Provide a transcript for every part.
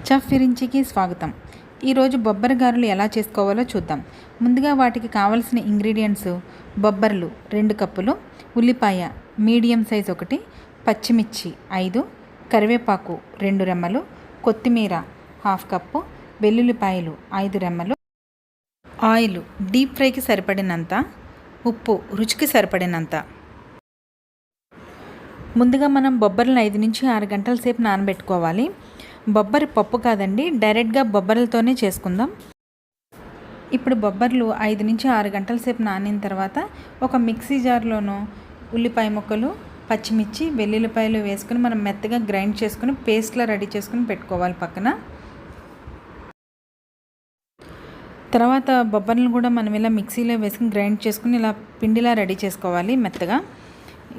Chef విరించికి స్వాగతం. ఈరోజు బొబ్బర గారెలు ఎలా చేసుకోవాలో చూద్దాం. ముందుగా వాటికి కావలసిన ఇంగ్రీడియంట్స్: బొబ్బర్లు 2 కప్పులు, ఉల్లిపాయ మీడియం సైజ్ 1, పచ్చిమిర్చి 5, కరివేపాకు 2 రెమ్మలు, కొత్తిమీర 1/2 కప్పు, వెల్లుల్లిపాయలు 5 రెమ్మలు, ఆయిల్ డీప్ ఫ్రైకి సరిపడినంత, ఉప్పు రుచికి సరిపడినంత. ముందుగా మనం బొబ్బర్లను 5 నుంచి 6 గంటల సేపు నానబెట్టుకోవాలి. బొబ్బరి పప్పు కాదండి, డైరెక్ట్గా బొబ్బర్లతోనే చేసుకుందాం. ఇప్పుడు బొబ్బర్లు 5 నుంచి 6 గంటల సేపు నానిన తర్వాత ఒక మిక్సీ జార్లోనూ ఉల్లిపాయ ముక్కలు, పచ్చిమిర్చి, వెల్లుల్లిపాయలు వేసుకుని మనం మెత్తగా గ్రైండ్ చేసుకుని పేస్ట్లా రెడీ చేసుకుని పెట్టుకోవాలి పక్కన. తర్వాత బొబ్బర్లను కూడా మనం ఇలా మిక్సీలో వేసుకుని గ్రైండ్ చేసుకుని ఇలా పిండిలా రెడీ చేసుకోవాలి మెత్తగా.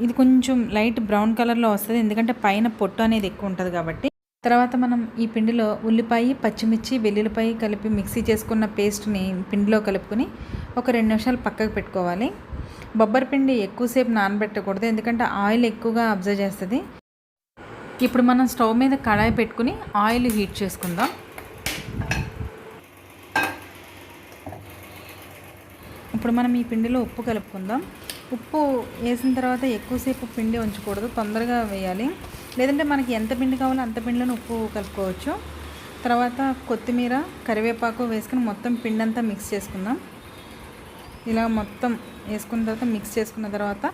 ఇది కొంచెం లైట్ బ్రౌన్ కలర్లో వస్తుంది, ఎందుకంటే పైన పొట్టు అనేది ఎక్కువ ఉంటుంది కాబట్టి. తర్వాత మనం ఈ పిండిలో ఉల్లిపాయ, పచ్చిమిర్చి, వెల్లుల్లిపాయ కలిపి మిక్సీ చేసుకున్న పేస్ట్ని పిండిలో కలుపుకొని ఒక 2 నిమిషాలు పక్కకు పెట్టుకోవాలి. బొబ్బరి పిండి ఎక్కువసేపు నానబెట్టకూడదు, ఎందుకంటే ఆయిల్ ఎక్కువగా అబ్జర్వ్ చేస్తుంది. ఇప్పుడు మనం స్టవ్ మీద కడాయి పెట్టుకుని ఆయిల్ హీట్ చేసుకుందాం. ఇప్పుడు మనం ఈ పిండిలో ఉప్పు కలుపుకుందాం. ఉప్పు వేసిన తర్వాత ఎక్కువసేపు పిండి ఉంచకూడదు, తొందరగా వేయాలి. లేదంటే మనకి ఎంత పిండి కావాలో అంత పిండిలోనే ఉప్పు కలుపుకోవచ్చు. తర్వాత కొత్తిమీర, కరివేపాకు వేసుకుని మొత్తం పిండి అంతా మిక్స్ చేసుకుందాం. ఇలా మొత్తం వేసుకున్న తర్వాత మిక్స్ చేసుకున్న తర్వాత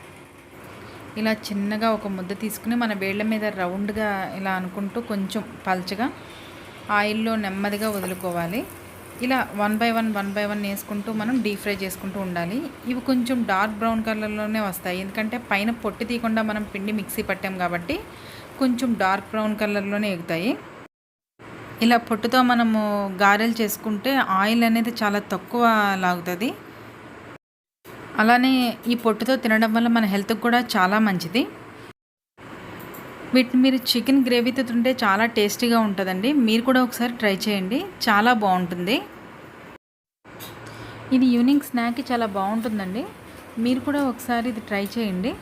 ఇలా చిన్నగా ఒక ముద్ద తీసుకుని మన వేళ్ళ మీద రౌండ్గా ఇలా అనుకుంటూ కొంచెం పల్చగా ఆయిల్లో నెమ్మదిగా వదులుకోవాలి. ఇలా 1 by 1 వేసుకుంటూ మనం డీప్ ఫ్రై చేసుకుంటూ ఉండాలి. ఇవి కొంచెం డార్క్ బ్రౌన్ కలర్లోనే వస్తాయి, ఎందుకంటే పైన పొట్టు తీయకుండా మనం పిండి మిక్సీ పట్టాం కాబట్టి కొంచెం డార్క్ బ్రౌన్ కలర్లోనే ఎగుతాయి. ఇలా పొట్టుతో మనము గారెలు చేసుకుంటే ఆయిల్ అనేది చాలా తక్కువ లాగుతుంది. అలానే ఈ పొట్టుతో తినడం వల్ల మన హెల్త్కి కూడా చాలా మంచిది. వీటిని మీరు చికెన్ గ్రేవీతో తింటే చాలా టేస్టీగా ఉంటుందండి. మీరు కూడా ఒకసారి ట్రై చేయండి, చాలా బాగుంటుంది. ఇది ఈవినింగ్ స్నాక్కి చాలా బాగుంటుందండి. మీరు కూడా ఒకసారి ఇది ట్రై చేయండి.